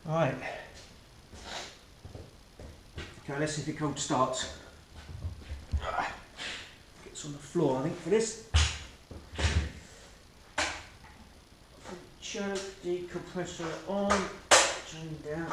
Right. Okay, let's see if the cold starts. Gets on the floor, I think, for this. Choke, decompressor on, turn down.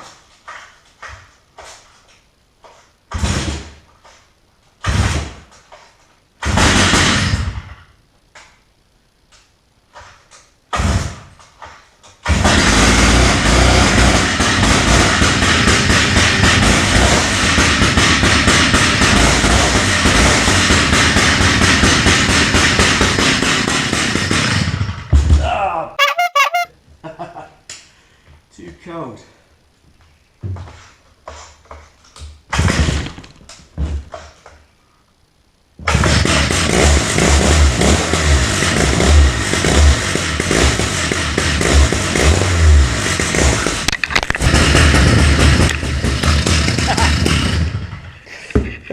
Too cold.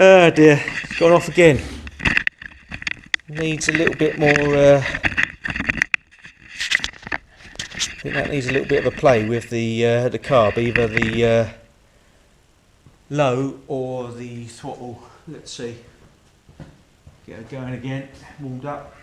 Oh dear, it's gone off again. Needs a little bit more. I think that needs a little bit of a play with the carb, either the low or the throttle. Let's see. Get her going again. Warmed up.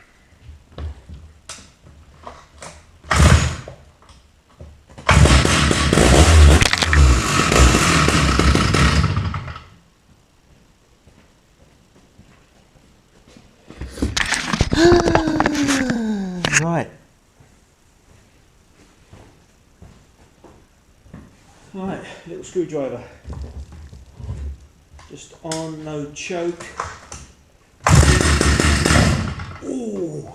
Right. Right, little screwdriver. Just on, no choke. Ooh.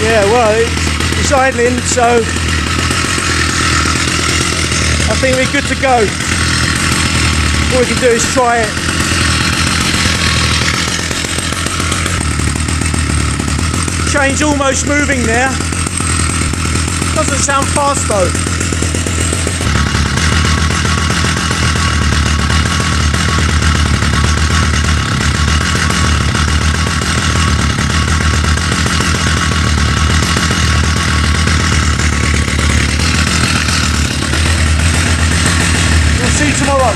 Yeah, well, it's idling, so I think we're good to go. All we can do is try it. Chain's almost moving there. Doesn't sound fast though. See you tomorrow.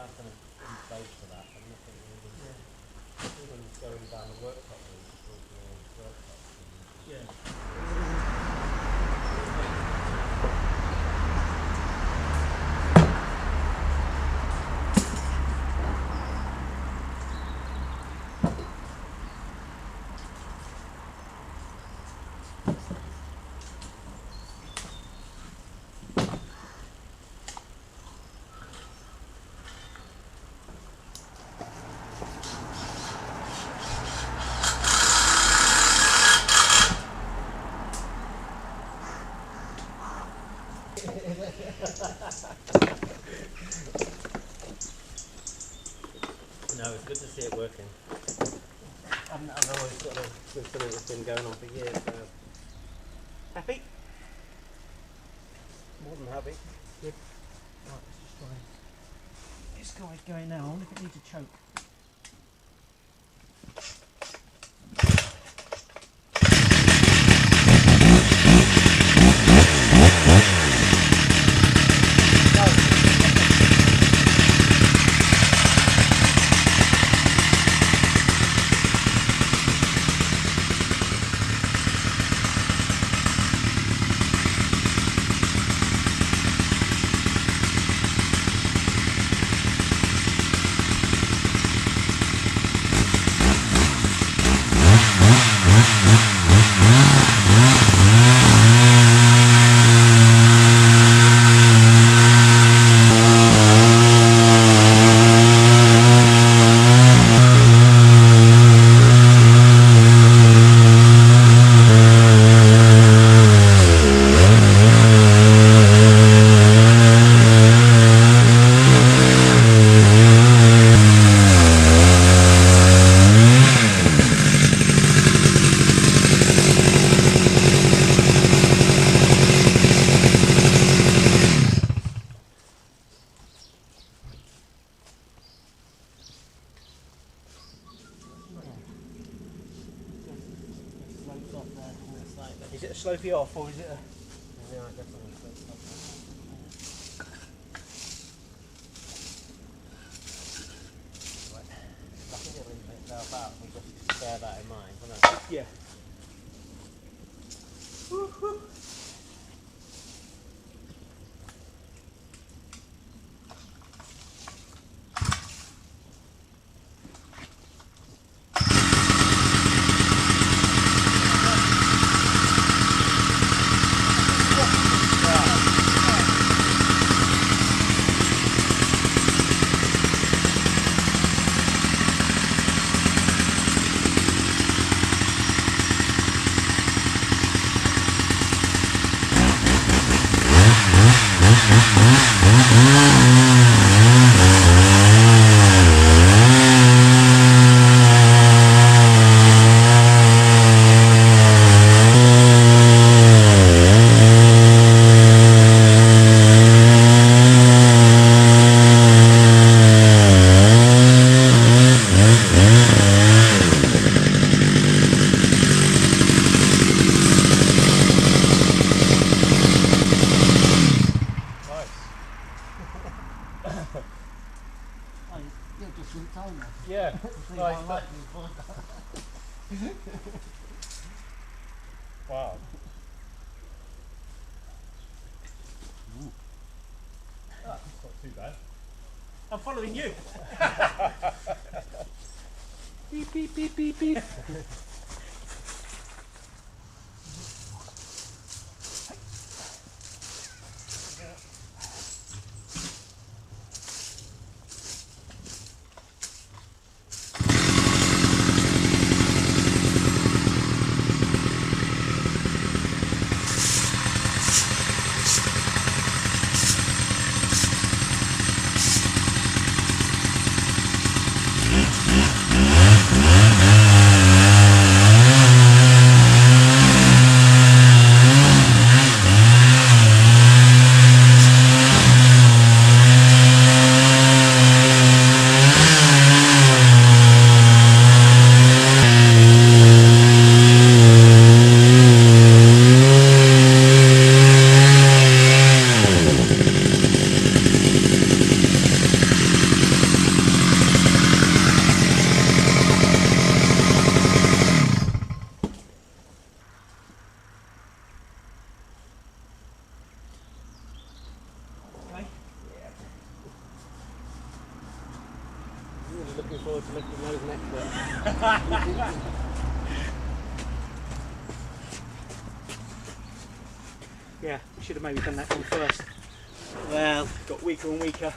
plans kind of in place for that, and nothing really. Even going down the worktop route, it's all worktops. Yeah. No, it's good to see it working. I've always got something that's been going on for years. So. Happy? More than happy. Good. Right, let's just try. This guy's going now. I wonder if it needs a choke. Is it a slopey off or is it a... Yeah, definitely a slopey off. Right. I think it'll even itself out if we just bear that in mind, won't it? Yeah. Woo-hoo. Yeah. Nice. Wow. That's not too bad. I'm following you. Beep, beep, beep, beep, beep. forward to lifting those next bit. Yeah, we should have maybe done that one first. Well, Got weaker and weaker.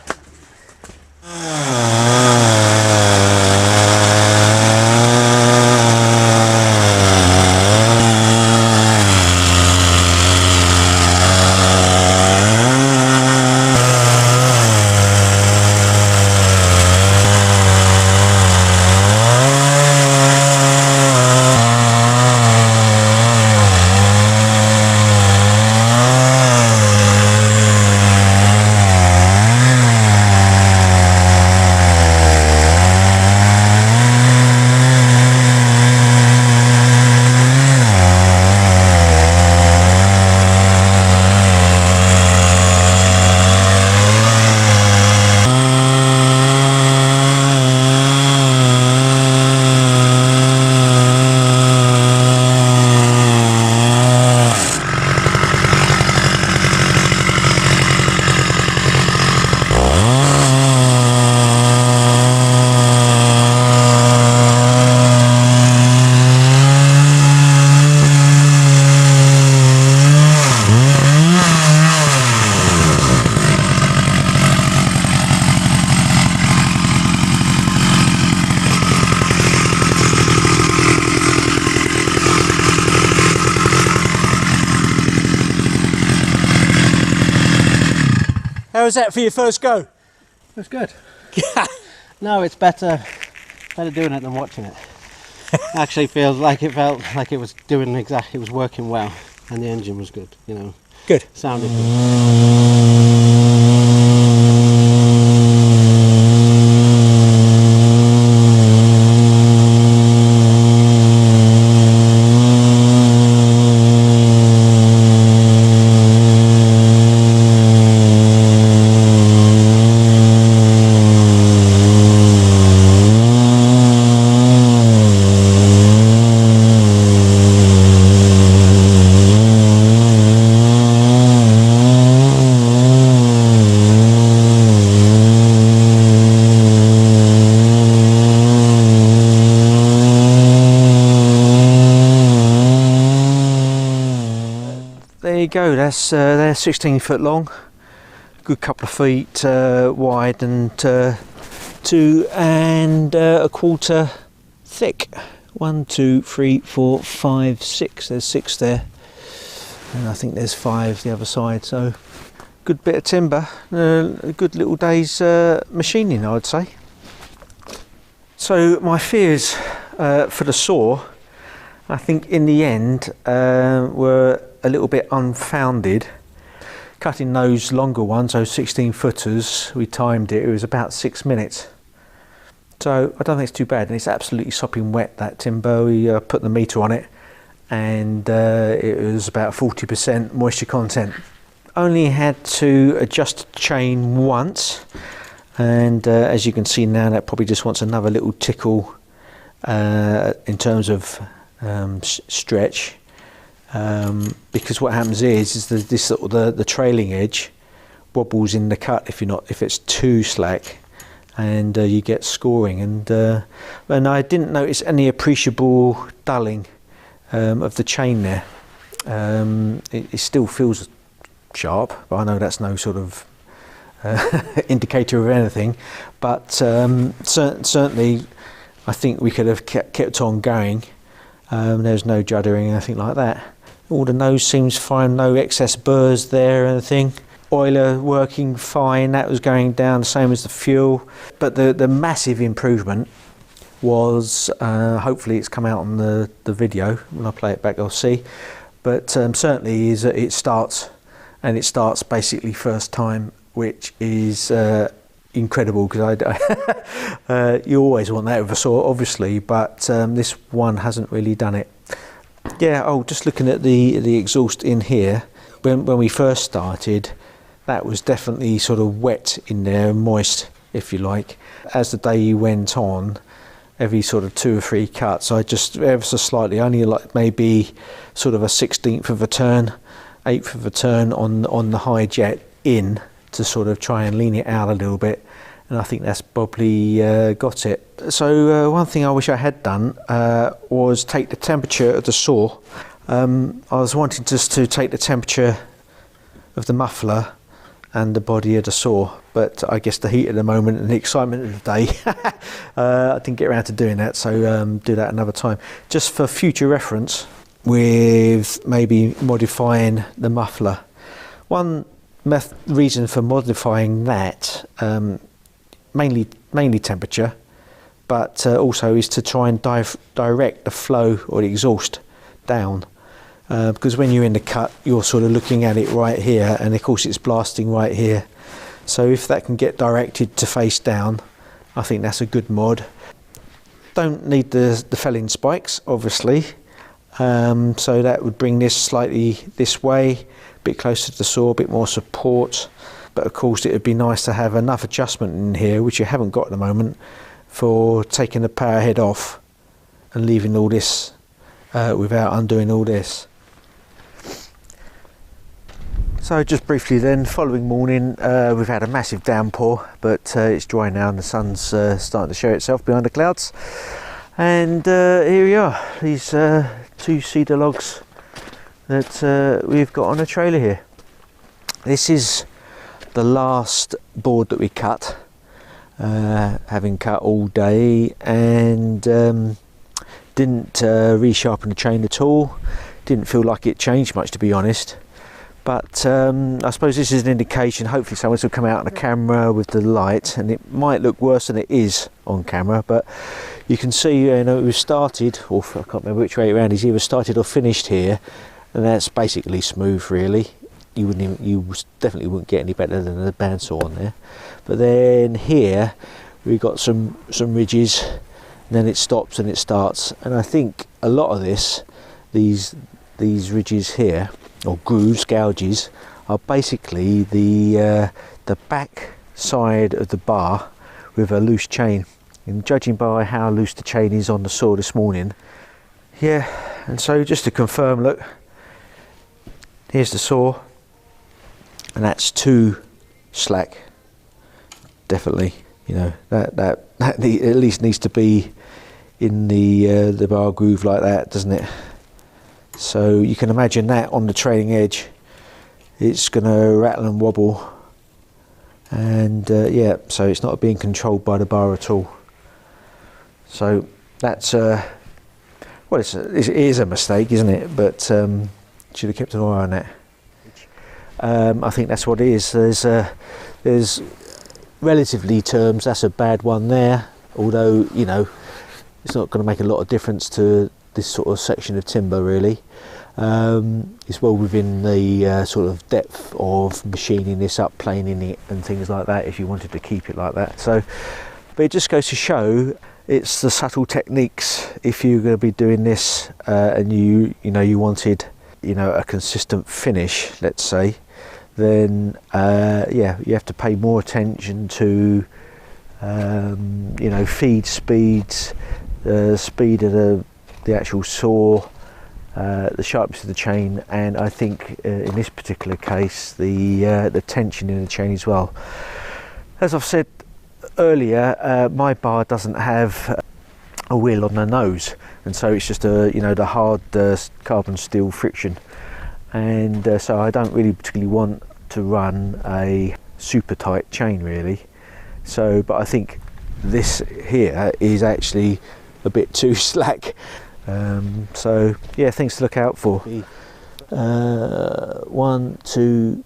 How was that for your first go? That's good. No, it's better doing it than watching it. Actually feels like it felt like it was doing exactly, it was working well, and the engine was good, you know. Good. Sounded good. There you go, they're 16 foot long, good couple of feet wide and 2 and a quarter thick. 1, 2, 3, 4, 5, 6, there's 6 there, and I think there's 5 the other side, so good bit of timber, a good little day's machining, I would say. So my fears for the saw, I think in the end were a little bit unfounded. Cutting those longer ones, those 16 footers, we timed it, it was about 6 minutes. So I don't think it's too bad, and it's absolutely sopping wet, that timber. We put the meter on it and it was about 40% moisture content. Only had to adjust the chain once, and as you can see now, that probably just wants another little tickle in terms of stretch. Because what happens is that this sort of the trailing edge wobbles in the cut if it's too slack, and you get scoring. And I didn't notice any appreciable dulling of the chain there. It still feels sharp, but I know that's no sort of indicator of anything. But certainly, I think we could have kept on going. There's no juddering or anything like that. All the nose seems fine, no excess burrs there or anything. Oiler working fine, that was going down the same as the fuel. But the massive improvement was, hopefully it's come out on the video, when I play it back I'll see. But certainly is it starts, and it starts basically first time, which is incredible, because you always want that with a saw, obviously, but this one hasn't really done it. Yeah, just looking at the exhaust in here, when we first started, that was definitely sort of wet in there, moist, if you like. As the day went on, every sort of 2 or 3 cuts, I just ever so slightly, only like maybe sort of a 1/16 of a turn, 1/8 of a turn on the high jet in, to sort of try and lean it out a little bit, and I think that's probably got it. So one thing I wish I had done was take the temperature of the saw. I was wanting just to take the temperature of the muffler and the body of the saw, but I guess the heat at the moment and the excitement of the day, I didn't get around to doing that, so do that another time. Just for future reference, with maybe modifying the muffler. One reason for modifying that, mainly temperature, but also is to try and direct the flow or the exhaust down. Because when you're in the cut, you're sort of looking at it right here, and of course it's blasting right here. So if that can get directed to face down, I think that's a good mod. Don't need the felling spikes, obviously. So that would bring this slightly this way, a bit closer to the saw, a bit more support. But of course it would be nice to have enough adjustment in here, which you haven't got at the moment, for taking the power head off and leaving all this without undoing all this. So just briefly then, following morning, we've had a massive downpour, but it's dry now and the sun's starting to show itself behind the clouds. And here we are, these 2 cedar logs that we've got on a trailer here. This is the last board that we cut, having cut all day, and didn't resharpen the chain at all. Didn't feel like it changed much, to be honest. But I suppose this is an indication. Hopefully someone will come out on the camera with the light, and it might look worse than it is on camera, but you can see, you know, we've started, or I can't remember which way around, he's either started or finished here, and that's basically smooth really. You definitely wouldn't get any better than a bandsaw on there. But then here we've got some ridges, and then it stops and it starts, and I think a lot of these ridges here, or grooves, gouges, are basically the back side of the bar with a loose chain. And judging by how loose the chain is on the saw this morning, yeah. And so just to confirm, look, here's the saw, and that's 2 slack. Definitely, you know, that at least needs to be in the bar groove like that, doesn't it? So you can imagine that on the trailing edge, it's going to rattle and wobble, and yeah, so it's not being controlled by the bar at all. So that's well, it is a mistake, isn't it? But should have kept an eye on that. I think that's what it is. There's relatively terms, that's a bad one there, although, you know, it's not going to make a lot of difference to this sort of section of timber really. It's well within the sort of depth of machining this up, planing it and things like that, if you wanted to keep it like that. So, but it just goes to show it's the subtle techniques. If you're going to be doing this and you wanted, you know, a consistent finish, let's say, then yeah, you have to pay more attention to you know, feed speeds, speed of the actual saw, the sharpness of the chain, and I think in this particular case the tension in the chain as well. As I've said earlier, my bar doesn't have a wheel on the nose, and so it's just you know, the hard carbon steel friction, and so I don't really particularly want to run a super tight chain really. So, but I think this here is actually a bit too slack. So yeah, things to look out for. 1, 2,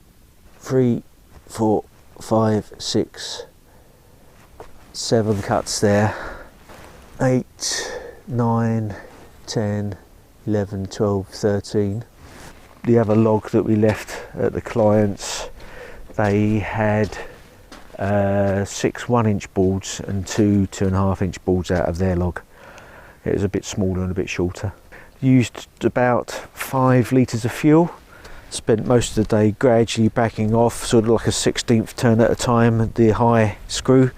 3, 4, 5, 6, 7 cuts there. 8, 9, 10, 11, 12, 13. The other log that we left at the client's, they had 6 1-inch boards and 2 2.5-inch boards out of their log. It was a bit smaller and a bit shorter. Used about 5 litres of fuel. Spent most of the day gradually backing off, sort of like a 16th turn at a time at the high screw,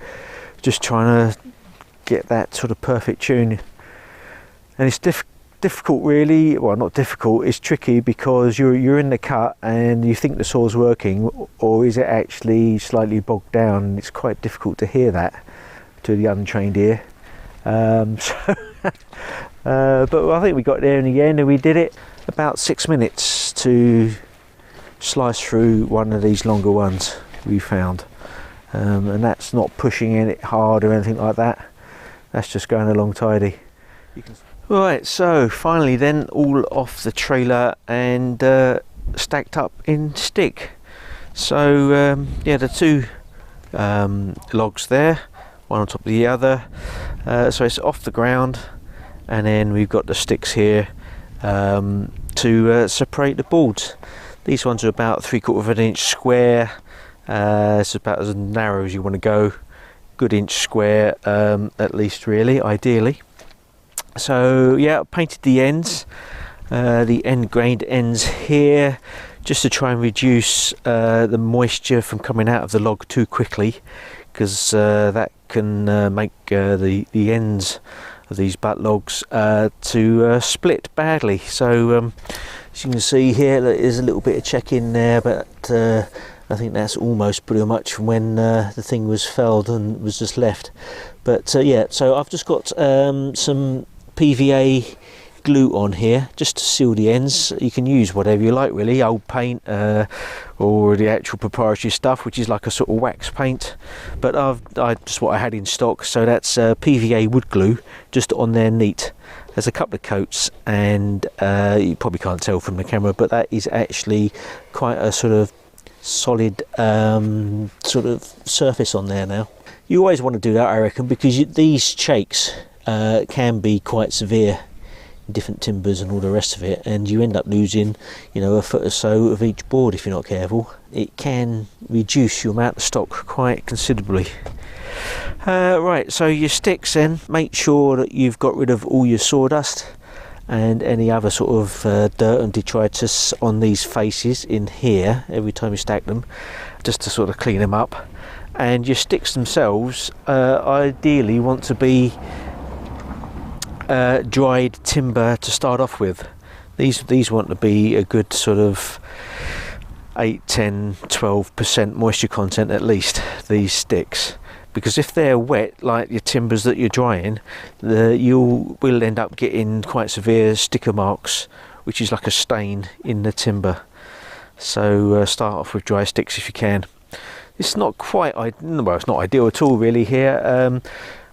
just trying to get that sort of perfect tune. And it's difficult really. Well, not difficult, it's tricky because you're in the cut and you think the saw's working, or is it actually slightly bogged down? It's quite difficult to hear that to the untrained ear. But I think we got there in the end, and we did it about 6 minutes to slice through one of these longer ones we found. And that's not pushing it hard or anything like that. That's just going along tidy. Right, so finally then, all off the trailer and stacked up in stick. So yeah, the two logs there, one on top of the other. So it's off the ground, and then we've got the sticks here to separate the boards. These ones are about 3/4 of an inch square. It's about as narrow as you want to go. Good inch square, at least, really, ideally. So yeah, painted the ends, the end grained ends here, just to try and reduce the moisture from coming out of the log too quickly, because that can make the ends of these butt logs to split badly. So as you can see here, there's a little bit of check in there, but I think that's almost pretty much from when the thing was felled and was just left. But yeah, so I've just got some PVA glue on here just to seal the ends. You can use whatever you like really, old paint or the actual proprietary stuff, which is like a sort of wax paint, but I just what I had in stock. So that's PVA wood glue, just on there neat. There's a couple of coats, and you probably can't tell from the camera, but that is actually quite a sort of solid sort of surface on there now. You always want to do that, I reckon, because these shakes can be quite severe in different timbers and all the rest of it, and you end up losing, you know, a foot or so of each board if you're not careful. It can reduce your amount of stock quite considerably. Right, so your sticks then, make sure that you've got rid of all your sawdust and any other sort of dirt and detritus on these faces in here every time you stack them, just to sort of clean them up. And your sticks themselves ideally want to be dried timber to start off with. These want to be a good sort of 8, 10, 12% moisture content at least, these sticks, because if they're wet like your timbers that you're drying, you will end up getting quite severe sticker marks, which is like a stain in the timber. So start off with dry sticks if you can. It's not quite, well, it's not ideal at all really here.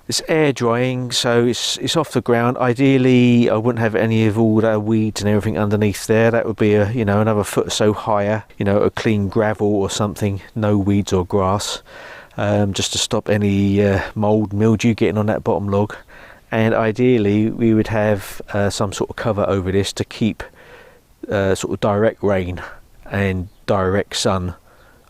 It's air drying, so it's off the ground. Ideally, I wouldn't have any of all the weeds and everything underneath there. That would be a, you know, another foot or so higher. You know, a clean gravel or something, no weeds or grass, just to stop any mould, mildew getting on that bottom log. And ideally, we would have some sort of cover over this to keep sort of direct rain and direct sun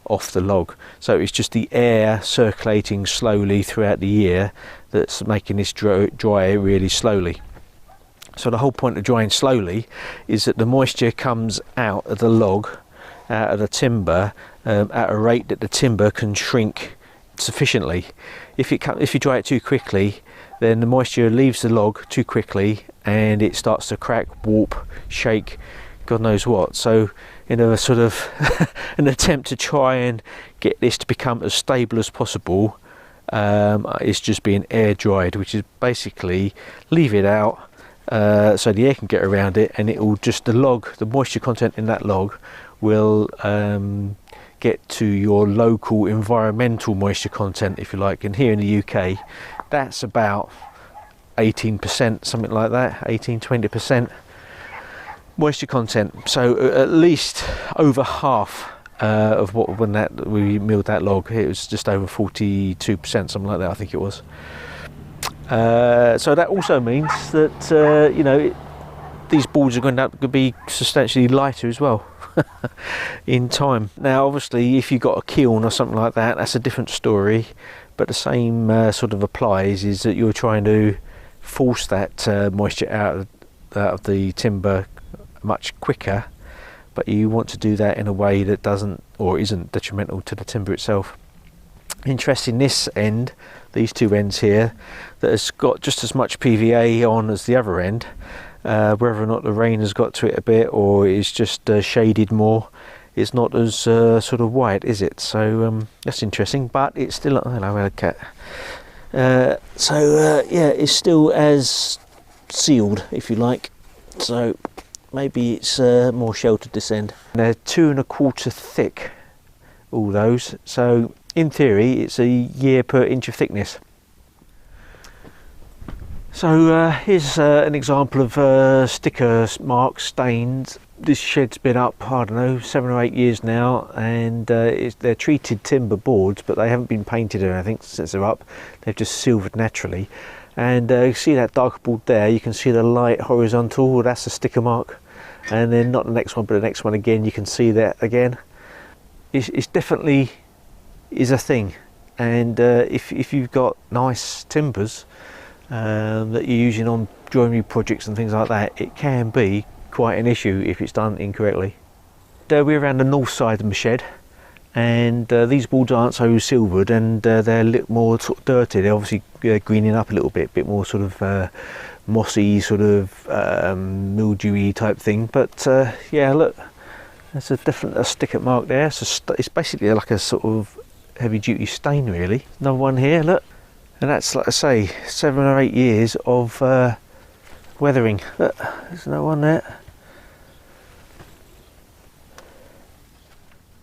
off the log. So it's just the air circulating slowly throughout the year that's making this dry really slowly. So the whole point of drying slowly is that the moisture comes out of the log, out of the timber, at a rate that the timber can shrink sufficiently. If you dry it too quickly, then the moisture leaves the log too quickly and it starts to crack, warp, shake, God knows what. So in a sort of an attempt to try and get this to become as stable as possible, it's just being air dried, which is basically leave it out so the air can get around it, and it will just, the moisture content in that log will get to your local environmental moisture content, if you like. And here in the UK, that's about 18%, something like that, 18-20% moisture content. So at least over half of what, when we milled that log, it was just over 42%, something like that, I think it was. So that also means that you know, these boards are going to be substantially lighter as well in time. Now obviously if you've got a kiln or something like that, that's a different story, but the same sort of applies, is that you're trying to force that moisture out of the timber much quicker, but you want to do that in a way that doesn't or isn't detrimental to the timber itself. Interesting, this end, these two ends here, that has got just as much PVA on as the other end, whether or not the rain has got to it a bit or it's just shaded more. It's not as sort of white, is it? So that's interesting, but it's still, hello cat. Yeah, it's still as sealed, if you like. So maybe it's more sheltered this end. They're 2 1/4 thick, all those. So in theory, it's a year per inch of thickness. So here's an example of sticker marks, stains. This shed's been up, I don't know, 7 or 8 years now, and they're treated timber boards, but they haven't been painted or anything since they're up. They've just silvered naturally. And you see that dark board there, you can see the light horizontal, well, that's a sticker mark. And then not the next one, but the next one again, you can see that again. It's definitely is a thing. And if you've got nice timbers that you're using on joinery projects and things like that, it can be quite an issue if it's done incorrectly. We're around the north side of my shed, and these boards aren't so silvered, and they're a little more sort of dirty. They're obviously greening up a little bit more sort of mossy, sort of mildewy type thing. But yeah, look, there's a sticker mark there. So it's basically like a sort of heavy duty stain, really. Another one here, look. And that's, like I say, 7 or 8 years of weathering. Look, there's another one there.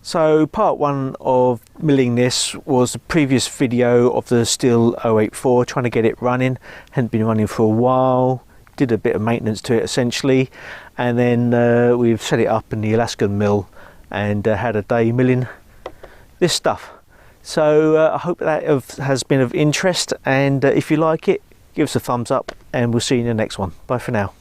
So part 1 of milling this was the previous video of the Stihl 084, trying to get it running. Hadn't been running for a while. Did a bit of maintenance to it essentially, and then we've set it up in the Alaskan mill and had a day milling this stuff. So I hope that has been of interest, and if you like it, give us a thumbs up, and we'll see you in the next one. Bye for now.